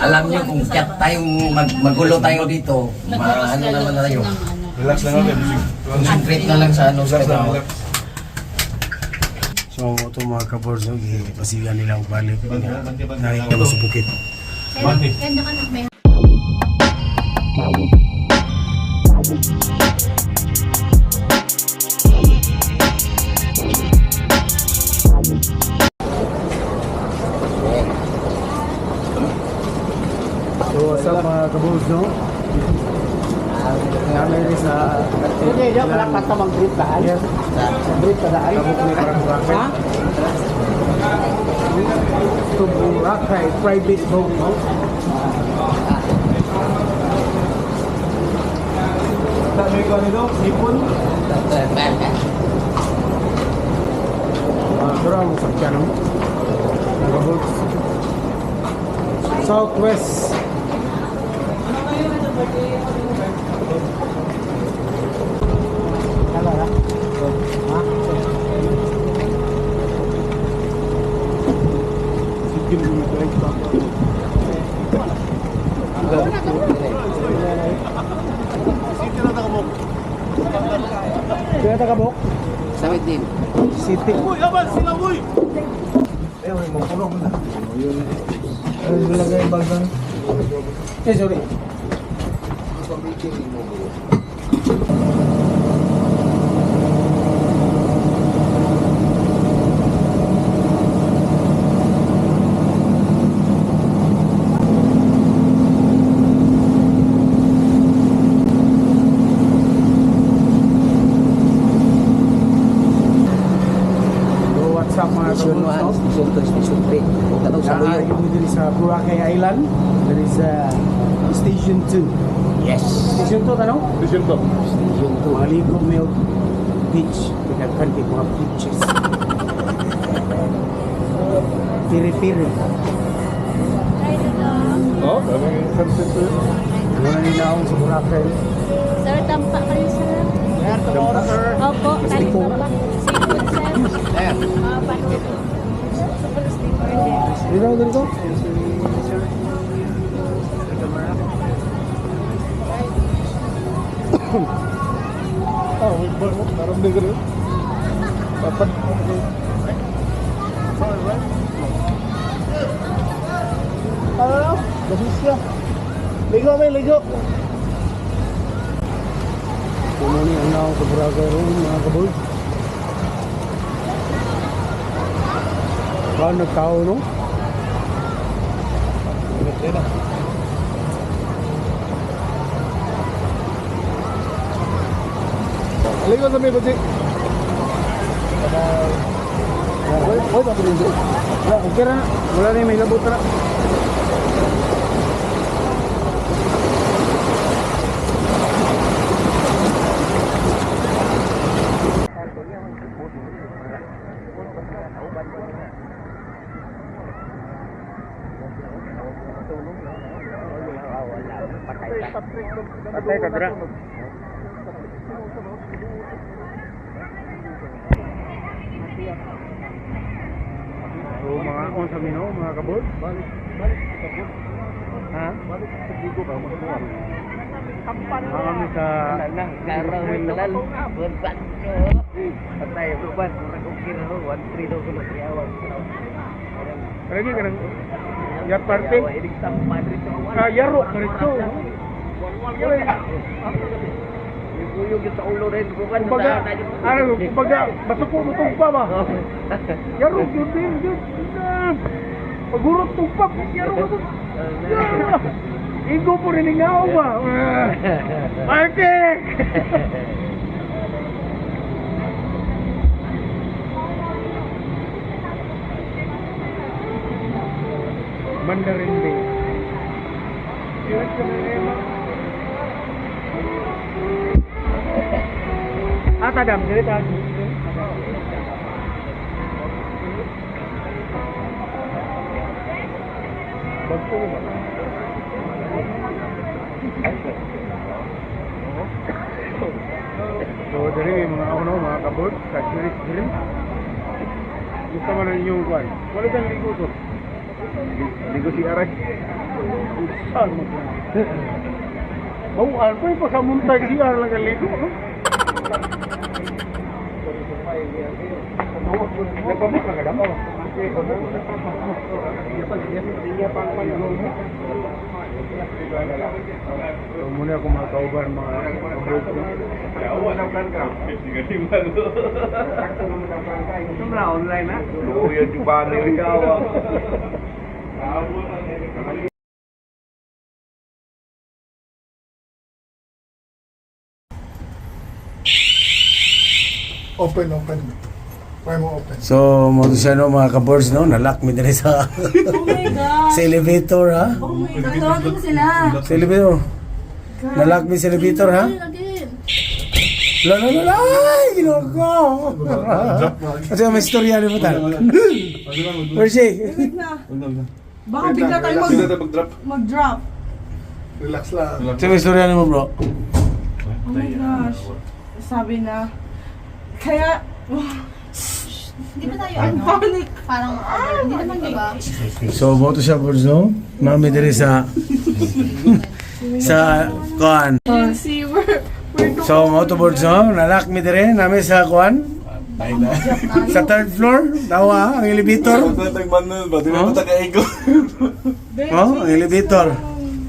Alam niyo kung kat tayong magulo tayo dito, ano naman na tayo. Relax lang ako. Concentrate na lang sa ano sa trabaho. So ito mga kaborso, pasigan nila ang balik. Nahin kami sa bukit. Kanya ka na may So what's up mga kaborso? Ngayon rin sa... Hindi, hindi. Wala ka sa mag-grip daan. Yes. Grip ka daan. Kabuk ni parang Boracay. Ha? Ito Boracay, private boat, no? Sabi ko nito, sipon. Pero ang sakyan, no? Nakaboat. Southwest. Kala na. Ha? Sige mo na ito. Kaya takabok? Sawit din. City. Uy, aban sila, uy! Ay, magpuno mo na. Ay, nilagay yung bagang. Sorry. What's up mga Station 1, kabunos? Station 2, Station 3. Katong sa Buyo. Yung dito sa Boracay Island. There is Station 2. Yes. Station 2 tanong? Station to. Station 2. Maligo Milk Beach. Pinagkan kay mga beaches. Piri-piri. Oh, dami yung sunset to yun. Wala nila akong sa Boracay. Sir, tampa kayo sir. Sir, tomorrow, sir. Opo, kayo Stipo. tampa. Seafood sir. Pancit. Super sticker din. Dito ako dito? Ah, wait, boy. Naramdam ko rin. Dapat. Ano na? Basis ka. Ligo, may ligo. Puno ni ang naong sa Boracay rin mga kaboy. Baka nagtao no? Aligo sa may budji. Oy, papi dito. Wala, okay na. Wala na yung may labot na. Patay ka dra. So mga on sa mino, mga kabol. Balik sa kabut. Ha? Balik sa ligo ka, magkuhan. Kami sa Karaw ng talal. Berban ko. Patay, berban. Nag-ukir ako. 1-3 daw ko na siyawan. lagi ka ng yacht party. Ini sampai dito. Yaro ka rito. Yung kita ulo rin. Bukan Kumbaga, kumbaga, masuko mo tugpa ba? Yaro, yun din, yun. Pagurot tugpa, yaro mo. Igo po rin nga ako ba? Artik! Mandarin Bay. Tadam, jadi tadi. Bagpo ba? So, dari mga ako mga kabot, kasiris din. Gusto man ang inyong kwan. Wala kang ligo to. Ligo si Aray. Saan mo ba? Bawal pa yung pagkamuntay siya lang galigo. Nagpamit ka ka daw. Muna ako mga kauban, mga kabuk. Online na? Oo, yan yung banner ikaw. Open. Try mo open. So, mo siya no mga ka-boards no, nalock mi diri sa Oh my God! sa elevator ha. Oh my God! Tawagin mo sila! Sa elevator. Nalock mi sa elevator ha. Again. La. Ay, ginoko. Kasi may istorya ni mo tal. Where's she? Wait na. Baka bigla tayo mag-drop. Relax lang. Kasi may istorya ni mo bro. Oh my gosh. Sabi na. Kaya, Hindi ba tayo ang ano? panic. Parang, hindi naman diba? So, mo to siya boards no. Nami diri sa kuan. See, we're So, mo to boards no, nalock mi diri nami sa kuan. Sa third floor, dawa ang elevator. Oh, ang elevator.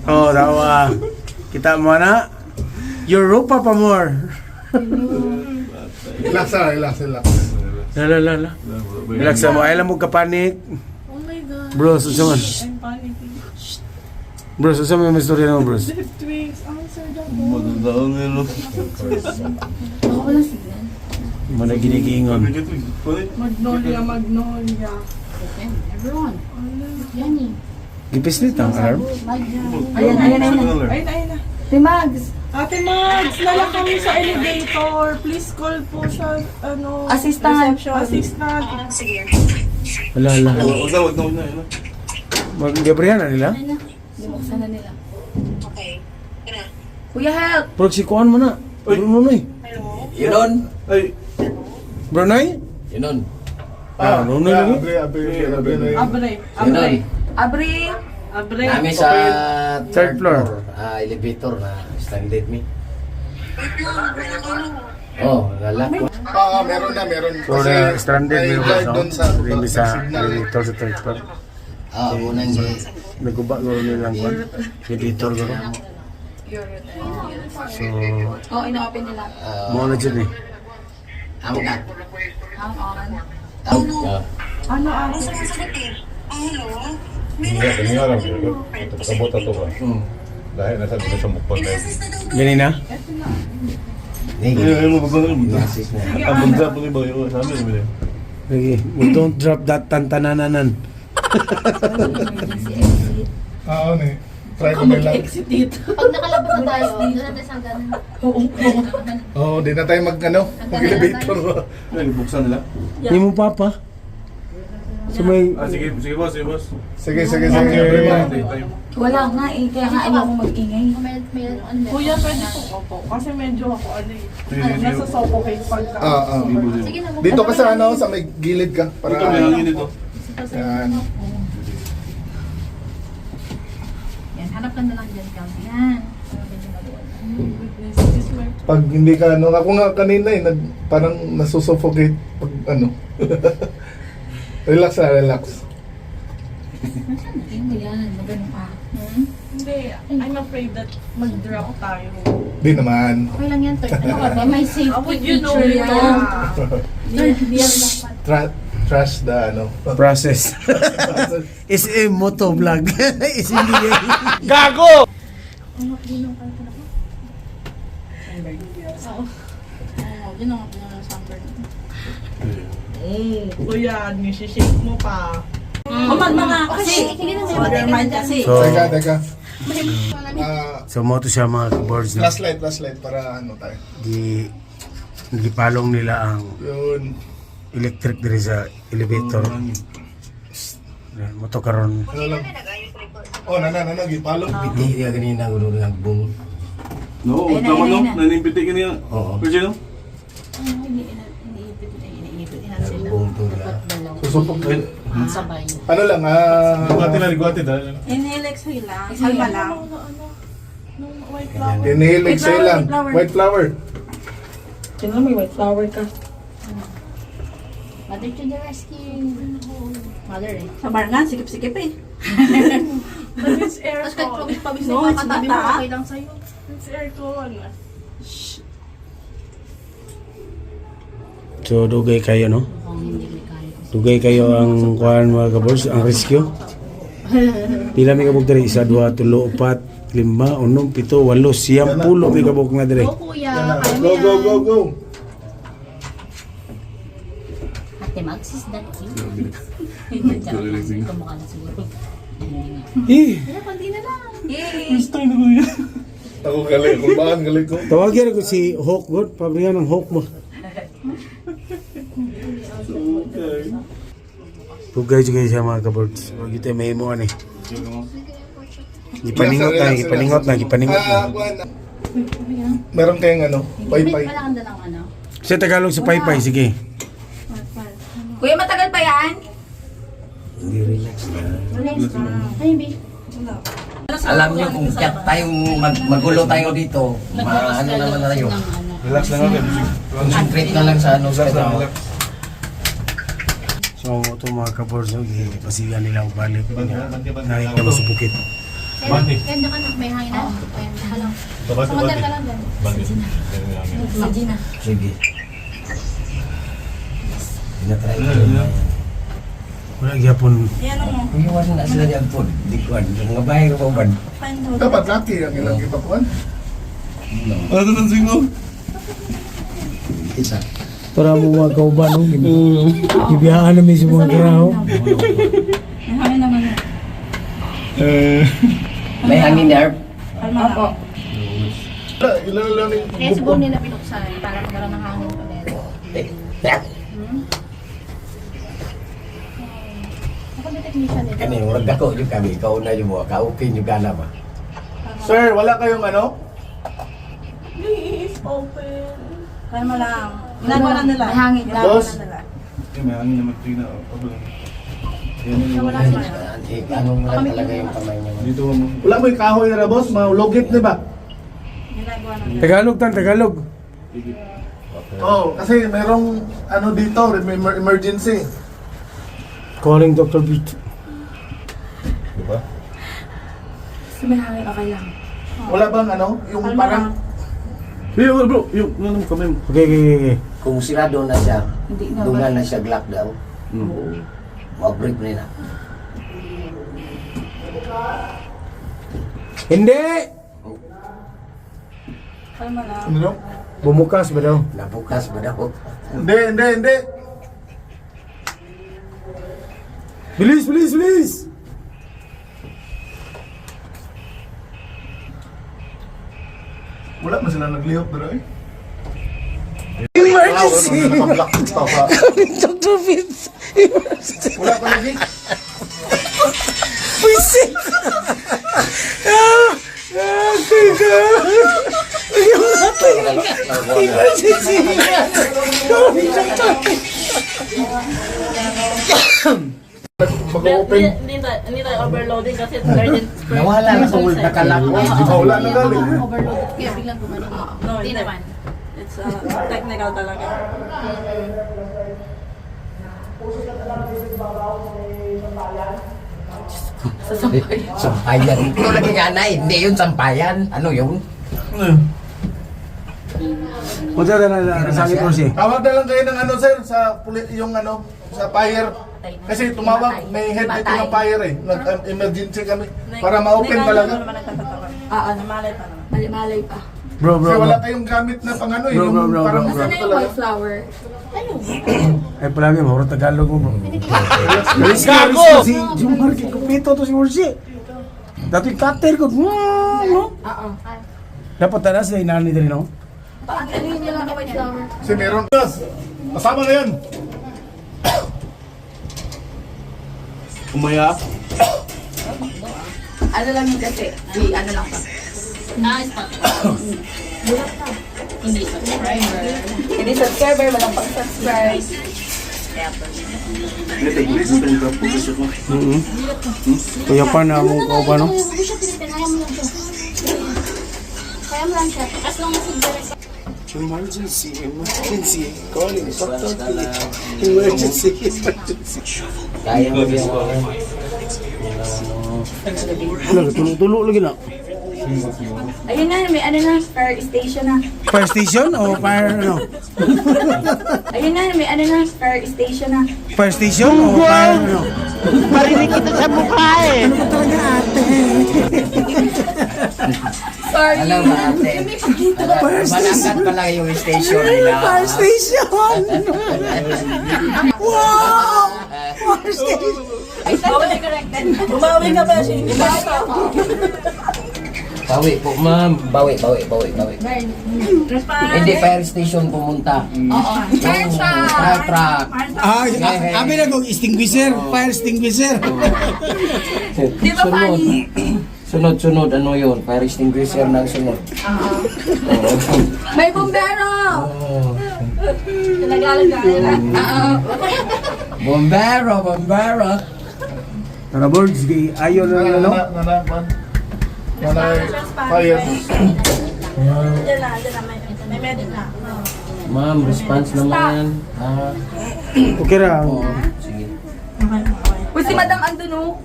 Oh, dawa. Kita mo na. Europa pa more. Relax lang, relax. La. Relax mo. Ay lang mo ka panic. Oh my God. Bro, susaman. I'm panicking. Bro, susaman yung istorya mo, bro. Left wings, answer the phone. Baka wala signal. Mana ginigingon. Magnolia. Open. Everyone. Yanni. Gipis nito ang alarm. Ayan na. Ate Mags. Ate Mags, nala kami sa elevator. Please call po sa, Assistant. Assistant. Wala. Mag-gabrihan na nila. Ay na. Bumuksan na nila. Okay. Kuya, help! Bro, si kuhan mo na. Bro, Nonoy. Yun. Bro, Noy? Yun. Nonoy lagi. Abre. Kami sa Third floor. Elevator na standard me. Oh, lalak ko. Meron. So, the stranded may meron guard no? doon sa Rini sa signal. elevator sa third floor. Unang Naguba ko rin lang kuhan. Elevator ko. So, Oo, ina-open nila. mo na dyan eh. amo ka. Hang on. Ano? Dahil nasa dito sa mukbang na yun. Ganun na? Lagi. Don't drop that tantanananan. Oo, try ko na lang. Exit dito. Pag nakalabas na tayo, doon natin sa ganun. Oo, di na tayo mag-elevator. Hindi mo papa. So may... Sige, boss. Sige. Wala nga eh, kaya nga ayaw ko mag-ingay. May ano meron. Kuya, pwede po opo. Kasi medyo ako nasa suffocate pagka. Sige na, Dito ka sa sa may gilid ka. Para yan. Yan, hanap ka na lang dyan, Cal. Yan. This is my Pag hindi ka ako nga kanina parang nasusuffocate pag relax. Tingnan mo yan, magano ka. Hindi, I'm afraid that mag-drop tayo. Di naman. Okay lang yan, third. Ano ka ba? May How safety would you know feature ito? yan. Third year lang pa. Trust the Process. Is a moto vlog. Is hindi Gago! Yun ang sunburn. Kuya, nisi-shake mo pa. Mga Okay, hindi na may Waterman kasi. So, Teka. so mo to siya mga boards na. Last light para tayo. Gipalong nila ang Yun. electric diri sa elevator. Mo to karon. Lang. Oh, gipalo. Hindi ka ganina gulo ng bung. No, tama no. Nanimpiti ka niya. Oo. Pero no? Bung to na. Susupok. Sabay. Ano lang, Guwate na, guwate dahil. Inhale, exhale lang. Kalma lang. inhale, exhale lang. White flower. Tingnan mo, may white flower ka. Mother to the rescue. Mother eh. Sa bar nga, sikip-sikip eh. It's Tapos kahit aircon. pabis-pabis No, na yung it's katabi mo, bata. okay lang sa'yo. It's aircon. So dugay kayo no? Mukhang hindi may kaya. Dugay kayo ang kuan mga kabors, ang rescue. Pila mi kabog diri? 1, 2, 3, 4, 5, 6, 7, 8, 9, 10 mi kabog na diri. Go kuya, kaya mo Go, go, go, go. Ate Max, is that cute? Kumukha na siguro. Eh, Kaya konti na lang. Ako galing, kung bakit galing ko. tawagin ako si Hawk God, pabrihan ng Hawk mo. Dugay juga siya mga kabors. Wag ito may mo ani. Gipaningot na. kuwan. Meron kayong ano, paypay. Wala kang dalang ano. Sa Tagalog sa paypay, sige. Kuya, matagal pa yan? Hindi relax na. Ayun, babe. Alam niyo kung kaya tayong magulo tayo dito, ano naman tayo. Relax lang ako. Concentrate na lang sa ano sa trabaho. So, ito mga kabors, pasigan nila ang balik. Naik na masupukit. Ganda ka na, may hangin na. Ayun, saka lang. Sumandal ka lang dyan. Si Gina. Sige. Tinatry ko. Wala gyapon. Yan mo. Iwan na sila dyan po. Di ko mga bahay ko ba? Dapat laki ang ilang ipakuan. Ano nang singo? Isa. Para mo mga kauban, no? Gibiyahan namin sa mga trabaho. May hangin naman yan. May hangin there. Kalma lang. Ilan lang yung Kaya siguro nila pinuksan para magkaroon ng hangin ulit. Ako may technician nito. Kani, wag ako yung kami. Ikaw na yung mga kaupin yung gana ba? Sir, wala kayong ano? Please, open. Kalma lang. Ginagawa na nila. May hangin. Ginagawa Boss? na nila. May hangin naman tingin na. Wala sila. Ano mo lang talaga yung kamay niya. Dito mo. Wala mo yung kahoy na boss, maulogit na ba? Ginagawa na nila. Tagalog tan, Tagalog. Oo, kasi merong ano dito, emergency. Calling Dr. Beat. Diba? May hangin, okay lang. Wala bang ano, yung Kalma parang lang. Yo, bro, yung ano mo kami. Okay. Kung sirado na siya, Hindi na. dungan na siya lockdown, ma-break na na. Hindi! Kalma lang. ano? Bumukas ba daw? Nabukas ba daw? Hindi. Bilis! Wala man sila naglihok pero eh. Emergency! Wala Dr. Beat! pa lagi. Visit! Emergency! Mag-open. Hindi tayo overloading kasi urgent spray. Nawala na kung nakalak. Wala na galing. Overloaded kaya biglang gumano. No, Hindi hindi. naman. It's technical talaga. Sampayan. Ito lagi nga na, hindi yun sampayan. Ano yun? Punta na sa akin po siya. Tawag na lang kayo ng ano sir, sa yung ano, sa fire. Kasi tumawag, may head dito ng fire eh. Nag-emergency kami. Para ma-open talaga. Naman nagtatatawag. Namalay pa naman. Mali-malay pa. Bro. Kasi wala tayong gamit na pang ano eh. Bro, Yung bro, parang bro. Saan na yung white flower? Ano? Ay pala may mahuro Tagalog mo bro. Gago! Si Jumar kikupito to si Ursi. Dati cutter ko. No? Oo. Dapat tala sa inani din no? Ano yun yung white flower? kasi meron. Kasama na yan. Umaya. Ano lang yun kasi? Ano lang pa. Nice pa. Bulat ka. Hindi subscriber. Hindi subscriber, walang pang-subscribe. Kaya Kuya pa na mong ko ba no? Kaya mo lang siya. Kaya mo lang siya. As long as it's Emergency, emergency. Calling, emergency, emergency. Kaya mo yan. Wala, tulo lagi na. Ayun na, may ano na, fire station na. Fire station o fire ano? Ayun na, may ano na, fire station na. Fire station o fire ano? Parinig kita sa mukha eh. Sorry. Alam mo ate, malangkat pa lang yung station nila. Fire station! Wow! Fire station! Bawi corrected. Bumawi ka ba siya? Bawi po ma'am, bawi. Hindi fire station pumunta. Fire truck! Fire truck. Abi na kong extinguisher, fire extinguisher. Di ba funny? Sunod, ano yun? Fire extinguisher ng sunod. May bombero! Nagalag-galag. Bombero. Tara boards, ayaw na ano? Fire. Diyan na, may medic na. Ma'am, response naman. Okay ra. Sige. Uy, si Madam andun oh.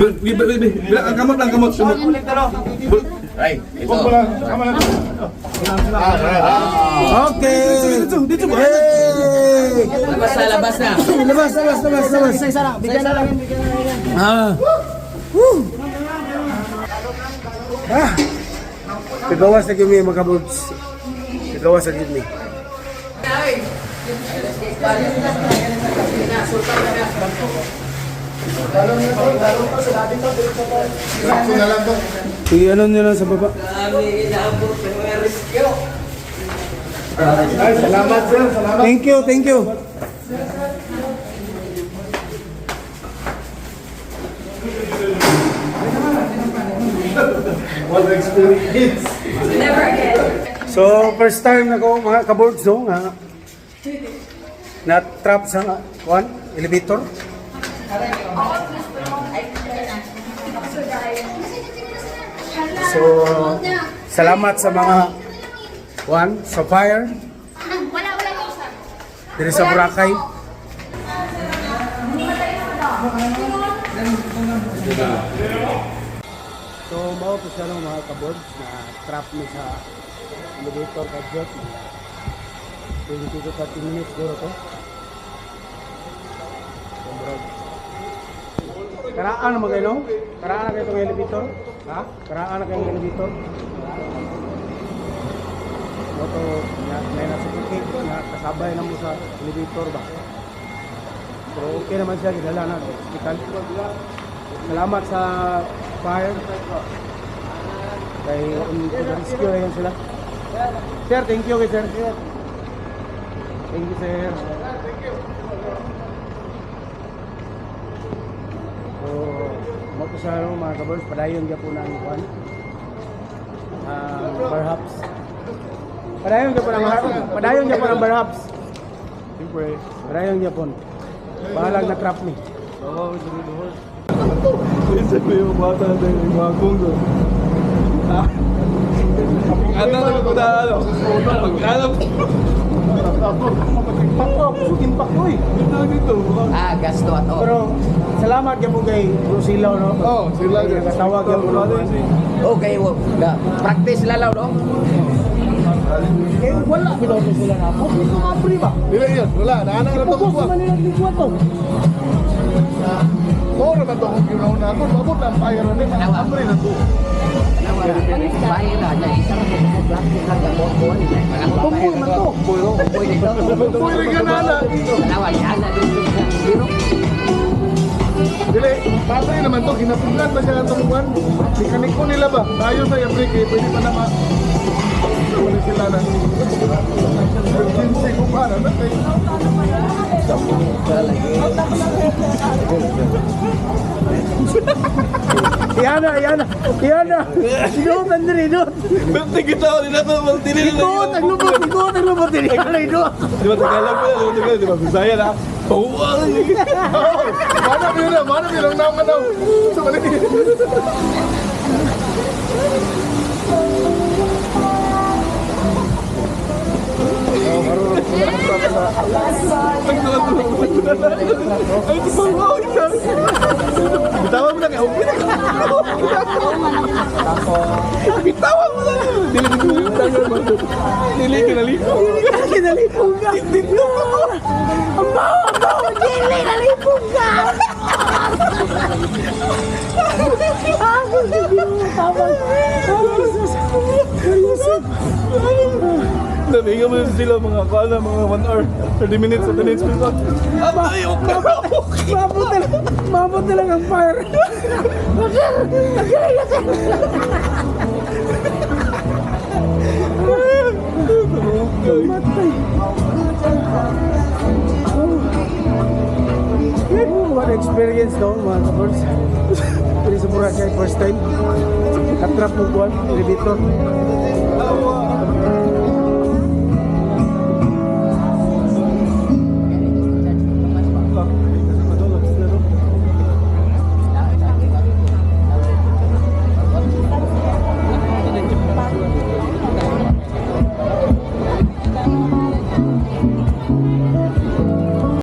Kamot. Ay, ito. Okay. Dito ba? Hey! Labas na. Labas. Woo! Kagawas na kami mga kabots. Kagawas na kami. Sakto na lang to. Ano nyo lang sa baba? Ay, salamat sir, salamat. Thank you. What experience. Never again. So, first time na ko mga kaboards no, nga na-trap sa elevator. So, salamat sa mga sa fire Wala yung isa. diri sa Boracay. So, mao po siya ng mga kaboards na trap ni sa elevator budget. 20 to 30 minutes dito to. Karaan naman kayo, no? Karaan na kayo itong elevator? Ha? Karaan na kayo ng elevator? Ito, may nasukutik na kasabay na mo sa elevator ba? Pero okay naman siya, gidala na. Hospital. Salamat sa fire. Kay rescue na sila. Sir, thank you kay sir. Thank you, sir. So, mo sa mga kabers, padayon dyan po na ang kwan. Perhaps. Padayon dyan po ng perhaps. Siyempre. Padayon dyan po. Bahalag na trap ni. Oo, Isa ko yung bata na yung mga kunggo. Ano na ko na ano? Pag-alam. Impact ko eh. Dito. Gasto ato. Pero, salamat yan po kay Lucilaw, no? Oh, sila. Nakatawag yan po. Okay, practice lalaw, no? Eh, wala. Pinautos sila na ako. Ito nga pre ba? Dili yun, wala. Naanang na ito Pagkos kuha. naman nila tigwa to. Oo naman ito kung ginawa na ako. Mabot na ang fire na rin. Amri na ito. Bahay na, isang plastic lang gamot ko. Tumboy man to. Pwede ka na na. Yan na din yung biro. Dili, patay naman to. Kinapuglan ba siya itong buwan? Mekanik ko nila ba? Tayo sa Yabrike. Pwede pa na wala sila na. Emergency ko pa na. Yan na. Sinutan din, inot. Kita ko din nato mo tinili na. Ikot, ang lubot. Yan na, inot. Di ba Tagalog ko? Di ba Bisaya na? Oo. Mana bilang naman daw. Sa manili. Bitawan mo na kaya. Bitawan mo na. Dili kinaliko. Kinalipong ka. Ang bawa. Dili, nalipong ka. Nabiga mo sila mga kala, mga 1 hour, 30 minutes, 30 minutes. Mabot na lang ang fire. Matay. What experience no, mga kapors. Pili sa Boracay, first time. Katrap mo buwan, elevator.